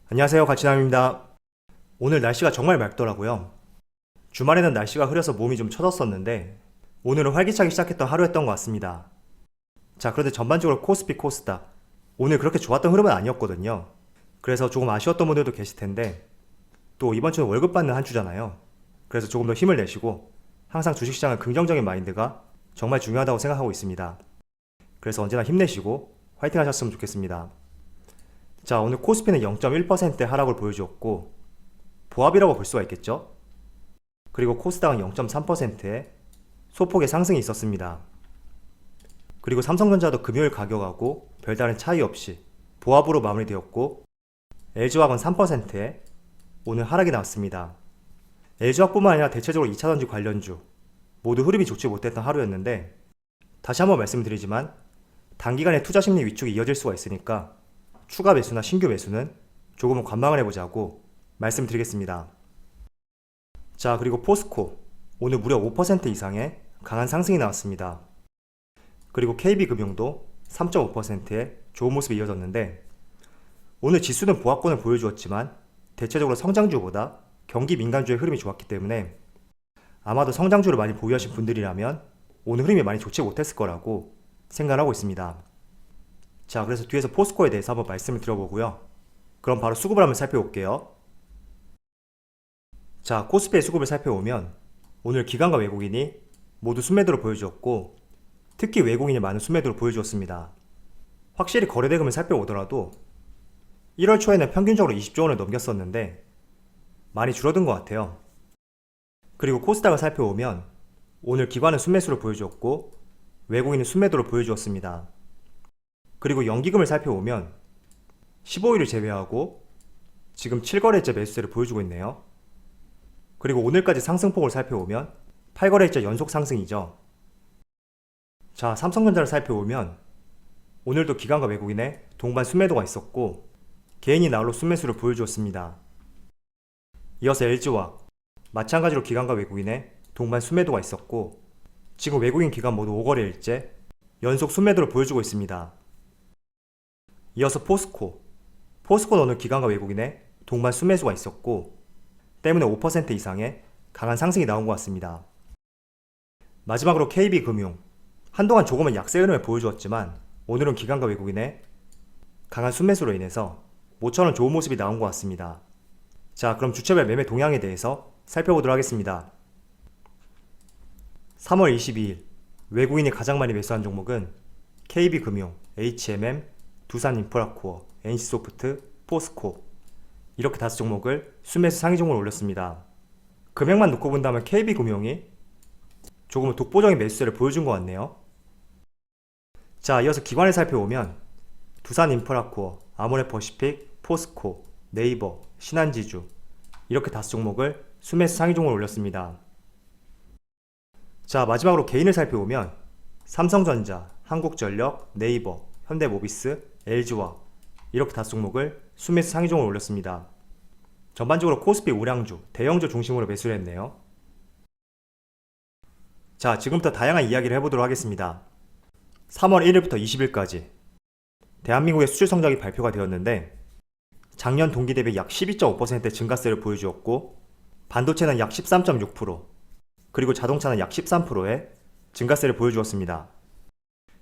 안녕하세요, 가치남입니다. 오늘 날씨가 정말 맑더라고요. 주말에는 날씨가 흐려서 몸이 좀 처졌었는데 오늘은 활기차게 시작했던 하루였던 것 같습니다. 자, 그런데 전반적으로 코스피 코스닥 오늘 그렇게 좋았던 흐름은 아니었거든요. 그래서 조금 아쉬웠던 분들도 계실 텐데 또 이번 주는 월급 받는 한 주잖아요. 그래서 조금 더 힘을 내시고 항상 주식시장은 긍정적인 마인드가 정말 중요하다고 생각하고 있습니다. 그래서 언제나 힘내시고 화이팅 하셨으면 좋겠습니다. 자, 오늘 코스피는 0.1% 하락을 보여주었고 보합이라고 볼 수가 있겠죠? 그리고 코스닥은 0.3%의 소폭의 상승이 있었습니다. 그리고 삼성전자도 금요일 가격하고 별다른 차이 없이 보합으로 마무리되었고 LG화학은 3%의 오늘 하락이 나왔습니다. LG화학뿐만 아니라 대체적으로 2차전지 관련주 모두 흐름이 좋지 못했던 하루였는데 다시 한번 말씀드리지만 단기간에 투자 심리 위축이 이어질 수가 있으니까 추가 매수나 신규 매수는 조금은 관망을 해보자고 말씀드리겠습니다. 자, 그리고 포스코 오늘 무려 5% 이상의 강한 상승이 나왔습니다. 그리고 KB금융도 3.5%의 좋은 모습이 이어졌는데 오늘 지수는 보합권을 보여주었지만 대체적으로 성장주보다 경기 민감주의 흐름이 좋았기 때문에 아마도 성장주를 많이 보유하신 분들이라면 오늘 흐름이 많이 좋지 못했을 거라고 생각하고 있습니다. 자, 그래서 뒤에서 포스코에 대해서 한번 말씀을 드려보고요. 그럼 바로 수급을 한번 살펴볼게요. 자, 코스피의 수급을 살펴보면 오늘 기관과 외국인이 모두 순매도를 보여주었고 특히 외국인이 많은 순매도를 보여주었습니다. 확실히 거래대금을 살펴보더라도 1월 초에는 평균적으로 20조 원을 넘겼었는데 많이 줄어든 것 같아요. 그리고 코스닥을 살펴보면 오늘 기관은 순매수를 보여주었고 외국인은 순매도를 보여주었습니다. 그리고 연기금을 살펴보면 15일을 제외하고 지금 7거래일째 매수세를 보여주고 있네요. 그리고 오늘까지 상승폭을 살펴보면 8거래일째 연속 상승이죠. 자, 삼성전자를 살펴보면 오늘도 기관과 외국인의 동반 순매도가 있었고 개인이 나홀로 순매수를 보여주었습니다. 이어서 LG화학 마찬가지로 기관과 외국인의 동반 순매도가 있었고 지금 외국인 기관 모두 5거래일째 연속 순매도를 보여주고 있습니다. 이어서 포스코는 오늘 기관과 외국인의 동반 순매수가 있었고 때문에 5% 이상의 강한 상승이 나온 것 같습니다. 마지막으로 KB금융 한동안 조금은 약세 흐름을 보여주었지만 오늘은 기관과 외국인의 강한 순매수로 인해서 모처럼 좋은 모습이 나온 것 같습니다. 자, 그럼 주체별 매매 동향에 대해서 살펴보도록 하겠습니다. 3월 22일 외국인이 가장 많이 매수한 종목은 KB금융, HMM, 두산인프라코어, NC소프트, 포스코 이렇게 5종목을 순매수 상위 종목으로 올렸습니다. 금액만 놓고 본다면 KB금융이 조금은 독보적인 매수세를 보여준 것 같네요. 자, 이어서 기관을 살펴보면 두산인프라코어, 아모레퍼시픽, 포스코, 네이버, 신한지주 이렇게 5종목을 순매수 상위 종목으로 올렸습니다. 자, 마지막으로 개인을 살펴보면 삼성전자, 한국전력, 네이버, 현대모비스, LG화학 이렇게 5종목을 순매수 상위 종목으로 올렸습니다. 전반적으로 코스피 우량주, 대형주 중심으로 매수를 했네요. 자, 지금부터 다양한 이야기를 해보도록 하겠습니다. 3월 1일부터 20일까지 대한민국의 수출 성적이 발표가 되었는데 작년 동기 대비 약 12.5% 증가세를 보여주었고 반도체는 약 13.6%, 그리고 자동차는 약 13%의 증가세를 보여주었습니다.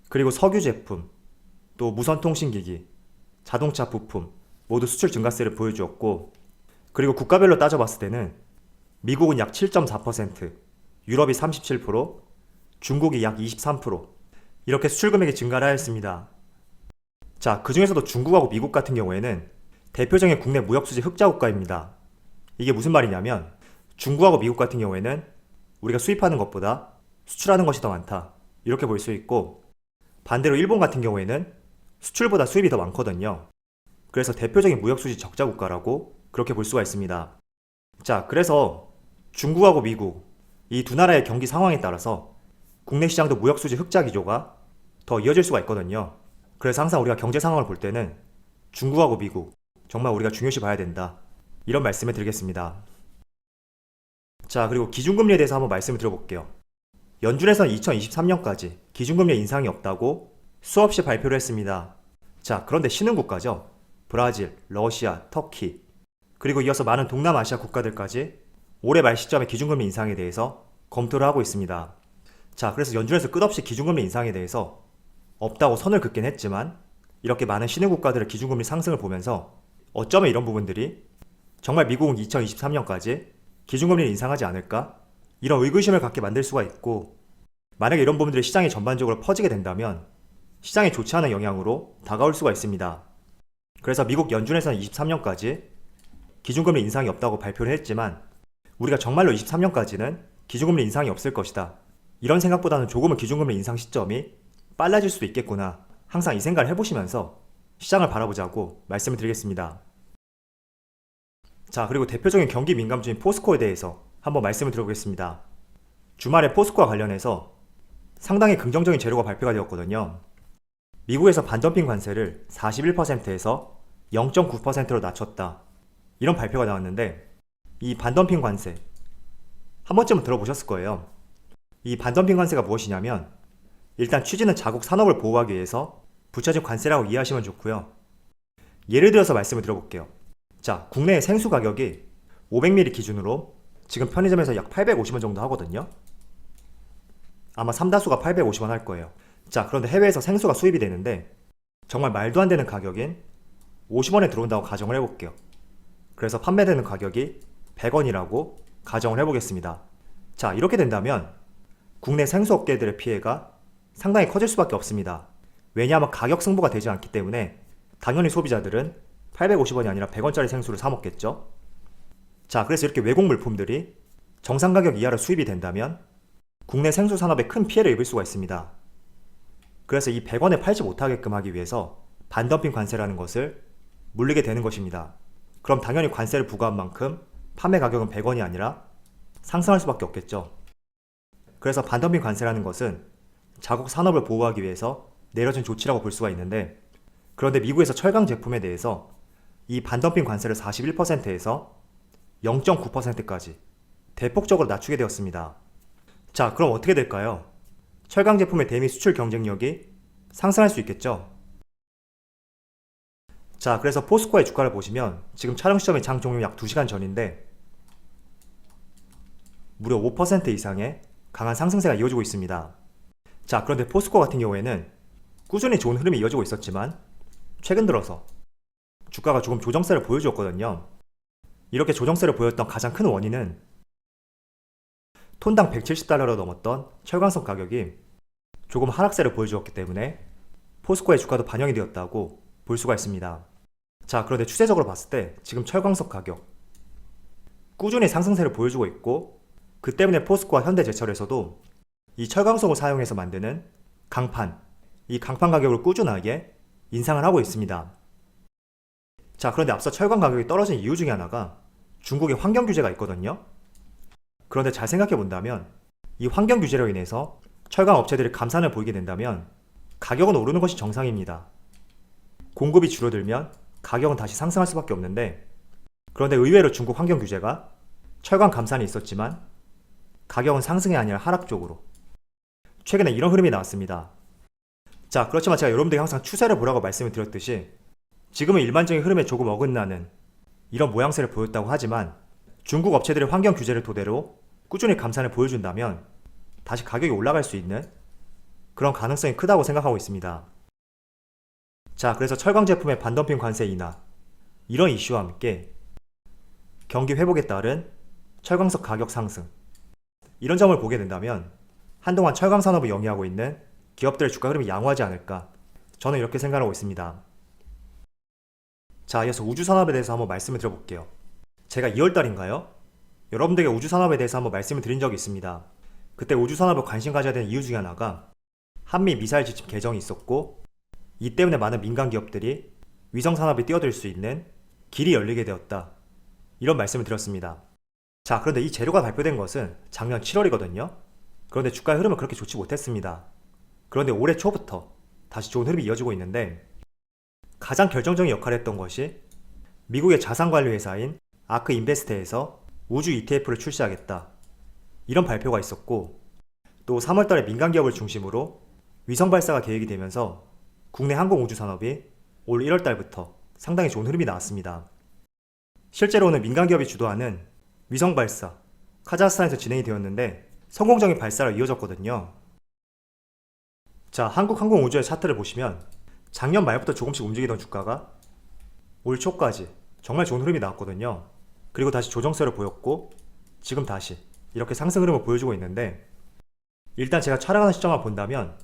그리고 석유 제품, 또 무선통신기기, 자동차 부품 모두 수출 증가세를 보여주었고 그리고 국가별로 따져봤을 때는 미국은 약 7.4%, 유럽이 37%, 중국이 약 23% 이렇게 수출 금액이 증가를 하였습니다. 자, 그 중에서도 중국하고 미국 같은 경우에는 대표적인 국내 무역수지 흑자 국가입니다. 이게 무슨 말이냐면 중국하고 미국 같은 경우에는 우리가 수입하는 것보다 수출하는 것이 더 많다 이렇게 볼 수 있고 반대로 일본 같은 경우에는 수출보다 수입이 더 많거든요. 그래서 대표적인 무역수지 적자 국가라고 그렇게 볼 수가 있습니다. 자, 그래서 중국하고 미국 이 두 나라의 경기 상황에 따라서 국내 시장도 무역수지 흑자 기조가 더 이어질 수가 있거든요. 그래서 항상 우리가 경제 상황을 볼 때는 중국하고 미국 정말 우리가 중요시 봐야 된다 이런 말씀을 드리겠습니다. 자, 그리고 기준금리에 대해서 한번 말씀을 드려볼게요. 연준에서는 2023년까지 기준금리 인상이 없다고 수없이 발표를 했습니다. 자, 그런데 신흥국가죠. 브라질, 러시아, 터키, 그리고 이어서 많은 동남아시아 국가들까지 올해 말 시점에 기준금리 인상에 대해서 검토를 하고 있습니다. 자, 그래서 연준에서 끝없이 기준금리 인상에 대해서 없다고 선을 긋긴 했지만 이렇게 많은 신흥 국가들의 기준금리 상승을 보면서 어쩌면 이런 부분들이 정말 미국은 2023년까지 기준금리를 인상하지 않을까? 이런 의구심을 갖게 만들 수가 있고, 만약에 이런 부분들이 시장에 전반적으로 퍼지게 된다면 시장에 좋지 않은 영향으로 다가올 수가 있습니다. 그래서 미국 연준에서는 23년까지 기준금리 인상이 없다고 발표를 했지만 우리가 정말로 23년까지는 기준금리 인상이 없을 것이다, 이런 생각보다는 조금은 기준금리 인상 시점이 빨라질 수도 있겠구나, 항상 이 생각을 해보시면서 시장을 바라보자고 말씀을 드리겠습니다. 자, 그리고 대표적인 경기 민감주인 포스코에 대해서 한번 말씀을 드려보겠습니다. 주말에 포스코와 관련해서 상당히 긍정적인 재료가 발표가 되었거든요. 미국에서 반덤핑 관세를 41%에서 0.9%로 낮췄다, 이런 발표가 나왔는데, 이 반덤핑 관세 한 번쯤은 들어보셨을 거예요. 이 반덤핑 관세가 무엇이냐면 일단 취지는 자국 산업을 보호하기 위해서 붙여진 관세라고 이해하시면 좋고요. 예를 들어서 말씀을 드려볼게요. 자, 국내의 생수 가격이 500ml 기준으로 지금 편의점에서 약 850원 정도 하거든요. 아마 삼다수가 850원 할 거예요. 자, 그런데 해외에서 생수가 수입이 되는데 정말 말도 안 되는 가격인 50원에 들어온다고 가정을 해볼게요. 그래서 판매되는 가격이 100원이라고 가정을 해보겠습니다. 자, 이렇게 된다면 국내 생수업계들의 피해가 상당히 커질 수밖에 없습니다. 왜냐하면 가격 승부가 되지 않기 때문에 당연히 소비자들은 850원이 아니라 100원짜리 생수를 사 먹겠죠. 자, 그래서 이렇게 외국 물품들이 정상 가격 이하로 수입이 된다면 국내 생수 산업에 큰 피해를 입을 수가 있습니다. 그래서 이 100원에 팔지 못하게끔 하기 위해서 반덤핑 관세라는 것을 물리게 되는 것입니다. 그럼 당연히 관세를 부과한 만큼 판매 가격은 100원이 아니라 상승할 수밖에 없겠죠. 그래서 반덤핑 관세라는 것은 자국 산업을 보호하기 위해서 내려진 조치라고 볼 수가 있는데, 그런데 미국에서 철강 제품에 대해서 이 반덤핑 관세를 41%에서 0.9%까지 대폭적으로 낮추게 되었습니다. 자, 그럼 어떻게 될까요? 철강 제품의 대미 수출 경쟁력이 상승할 수 있겠죠. 자, 그래서 포스코의 주가를 보시면 지금 촬영 시점이 장 종료 약 2시간 전인데 무려 5% 이상의 강한 상승세가 이어지고 있습니다. 자, 그런데 포스코 같은 경우에는 꾸준히 좋은 흐름이 이어지고 있었지만 최근 들어서 주가가 조금 조정세를 보여주었거든요. 이렇게 조정세를 보였던 가장 큰 원인은 톤당 170달러로 넘었던 철강석 가격이 조금 하락세를 보여주었기 때문에 포스코의 주가도 반영이 되었다고 볼 수가 있습니다. 자, 그런데 추세적으로 봤을 때 지금 철강석 가격 꾸준히 상승세를 보여주고 있고, 그 때문에 포스코와 현대제철에서도 이 철강석을 사용해서 만드는 강판, 이 강판 가격을 꾸준하게 인상을 하고 있습니다. 자, 그런데 앞서 철강 가격이 떨어진 이유 중에 하나가 중국의 환경 규제가 있거든요. 그런데 잘 생각해 본다면 이 환경 규제로 인해서 철강 업체들이 감산을 보이게 된다면 가격은 오르는 것이 정상입니다. 공급이 줄어들면 가격은 다시 상승할 수밖에 없는데, 그런데 의외로 중국 환경 규제가 철강 감산이 있었지만 가격은 상승이 아니라 하락 쪽으로 최근에 이런 흐름이 나왔습니다. 자, 그렇지만 제가 여러분들에게 항상 추세를 보라고 말씀을 드렸듯이 지금은 일반적인 흐름에 조금 어긋나는 이런 모양새를 보였다고 하지만 중국 업체들의 환경 규제를 토대로 꾸준히 감산을 보여준다면 다시 가격이 올라갈 수 있는 그런 가능성이 크다고 생각하고 있습니다. 자, 그래서 철강 제품의 반덤핑 관세 인하, 이런 이슈와 함께 경기 회복에 따른 철강석 가격 상승, 이런 점을 보게 된다면 한동안 철강 산업을 영위하고 있는 기업들의 주가 흐름이 양호하지 않을까, 저는 이렇게 생각하고 있습니다. 자, 이어서 우주산업에 대해서 한번 말씀을 드려볼게요. 제가 2월달인가요? 여러분들에게 우주산업에 대해서 한번 말씀을 드린 적이 있습니다. 그때 우주산업을 관심 가져야 되는 이유 중에 하나가 한미 미사일 지침 개정이 있었고, 이 때문에 많은 민간 기업들이 위성산업에 뛰어들 수 있는 길이 열리게 되었다, 이런 말씀을 드렸습니다. 자, 그런데 이 재료가 발표된 것은 작년 7월이거든요. 그런데 주가의 흐름은 그렇게 좋지 못했습니다. 그런데 올해 초부터 다시 좋은 흐름이 이어지고 있는데, 가장 결정적인 역할을 했던 것이 미국의 자산관리 회사인 아크 인베스트에서 우주 ETF를 출시하겠다, 이런 발표가 있었고, 또 3월달에 민간 기업을 중심으로 위성 발사가 계획이 되면서 국내 항공우주 산업이 올 1월달부터 상당히 좋은 흐름이 나왔습니다. 실제로 오늘 민간 기업이 주도하는 위성 발사, 카자흐스탄에서 진행이 되었는데 성공적인 발사로 이어졌거든요. 자, 한국항공우주의 차트를 보시면 작년 말부터 조금씩 움직이던 주가가 올 초까지 정말 좋은 흐름이 나왔거든요. 그리고 다시 조정세를 보였고 지금 다시 이렇게 상승 흐름을 보여주고 있는데, 일단 제가 촬영하는 시점만 본다면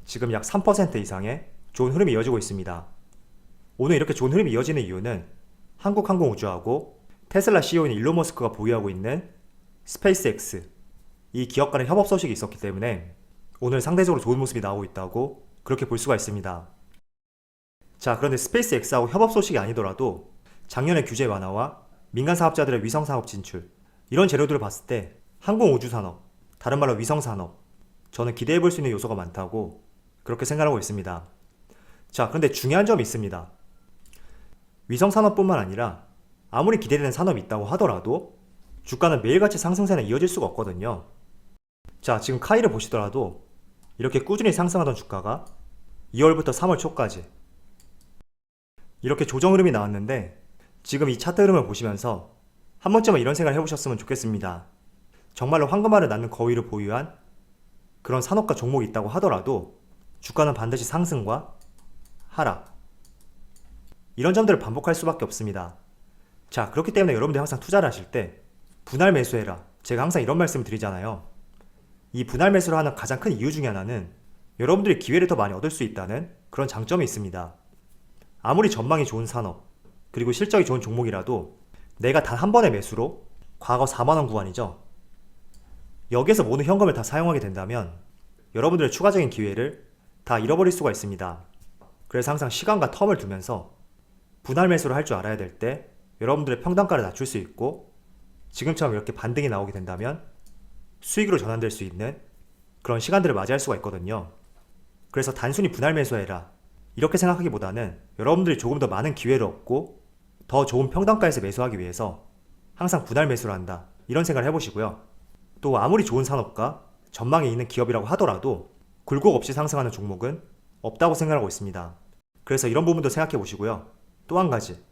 지금 약 3% 이상의 좋은 흐름이 이어지고 있습니다. 오늘 이렇게 좋은 흐름이 이어지는 이유는 한국항공우주하고 테슬라 CEO인 일론 머스크가 보유하고 있는 스페이스X, 이 기업 간의 협업 소식이 있었기 때문에 오늘 상대적으로 좋은 모습이 나오고 있다고 그렇게 볼 수가 있습니다. 자, 그런데 스페이스X하고 협업 소식이 아니더라도 작년의 규제 완화와 민간 사업자들의 위성 사업 진출, 이런 재료들을 봤을 때 항공우주산업, 다른 말로 위성산업, 저는 기대해 볼 수 있는 요소가 많다고 그렇게 생각하고 있습니다. 자, 그런데 중요한 점이 있습니다. 위성산업뿐만 아니라 아무리 기대되는 산업이 있다고 하더라도 주가는 매일같이 상승세는 이어질 수가 없거든요. 자, 지금 카이를 보시더라도 이렇게 꾸준히 상승하던 주가가 2월부터 3월 초까지 이렇게 조정 흐름이 나왔는데, 지금 이 차트 흐름을 보시면서 한 번쯤은 이런 생각을 해보셨으면 좋겠습니다. 정말로 황금알을 낳는 거위를 보유한 그런 산업과 종목이 있다고 하더라도 주가는 반드시 상승과 하락, 이런 점들을 반복할 수밖에 없습니다. 자, 그렇기 때문에 여러분들이 항상 투자를 하실 때 분할 매수해라, 제가 항상 이런 말씀을 드리잖아요. 이 분할 매수를 하는 가장 큰 이유 중에 하나는 여러분들이 기회를 더 많이 얻을 수 있다는 그런 장점이 있습니다. 아무리 전망이 좋은 산업, 그리고 실적이 좋은 종목이라도 내가 단 한 번의 매수로 과거 4만원 구간이죠, 여기에서 모든 현금을 다 사용하게 된다면 여러분들의 추가적인 기회를 다 잃어버릴 수가 있습니다. 그래서 항상 시간과 텀을 두면서 분할 매수를 할 줄 알아야 될 때 여러분들의 평단가를 낮출 수 있고, 지금처럼 이렇게 반등이 나오게 된다면 수익으로 전환될 수 있는 그런 시간들을 맞이할 수가 있거든요. 그래서 단순히 분할 매수해라, 이렇게 생각하기보다는 여러분들이 조금 더 많은 기회를 얻고 더 좋은 평단가에서 매수하기 위해서 항상 분할 매수를 한다, 이런 생각을 해보시고요. 또 아무리 좋은 산업과 전망이 있는 기업이라고 하더라도 굴곡 없이 상승하는 종목은 없다고 생각하고 있습니다. 그래서 이런 부분도 생각해 보시고요. 또 한 가지,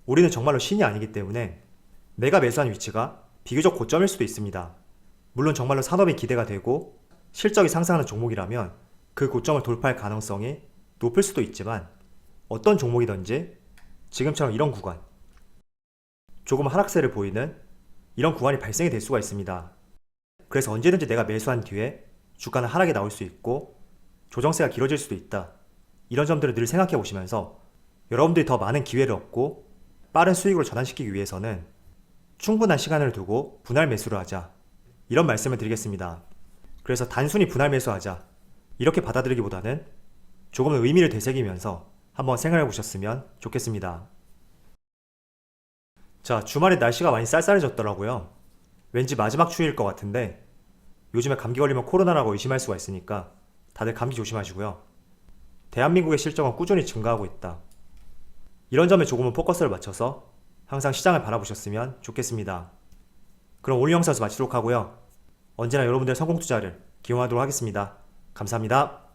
우리는 정말로 신이 아니기 때문에 내가 매수한 위치가 비교적 고점일 수도 있습니다. 물론 정말로 산업이 기대가 되고 실적이 상승하는 종목이라면 그 고점을 돌파할 가능성이 높을 수도 있지만, 어떤 종목이든지 지금처럼 이런 구간, 조금 하락세를 보이는 이런 구간이 발생이 될 수가 있습니다. 그래서 언제든지 내가 매수한 뒤에 주가는 하락이 나올 수 있고 조정세가 길어질 수도 있다, 이런 점들을 늘 생각해 보시면서 여러분들이 더 많은 기회를 얻고 빠른 수익으로 전환시키기 위해서는 충분한 시간을 두고 분할 매수를 하자, 이런 말씀을 드리겠습니다. 그래서 단순히 분할 매수하자, 이렇게 받아들이기보다는 조금의 의미를 되새기면서 한번 생각해 보셨으면 좋겠습니다. 자, 주말에 날씨가 많이 쌀쌀해졌더라고요. 왠지 마지막 추위일 것 같은데 요즘에 감기 걸리면 코로나라고 의심할 수가 있으니까 다들 감기 조심하시고요. 대한민국의 실적은 꾸준히 증가하고 있다, 이런 점에 조금은 포커스를 맞춰서 항상 시장을 바라보셨으면 좋겠습니다. 그럼 오늘 영상에서 마치도록 하고요. 언제나 여러분들의 성공 투자를 기원하도록 하겠습니다. 감사합니다.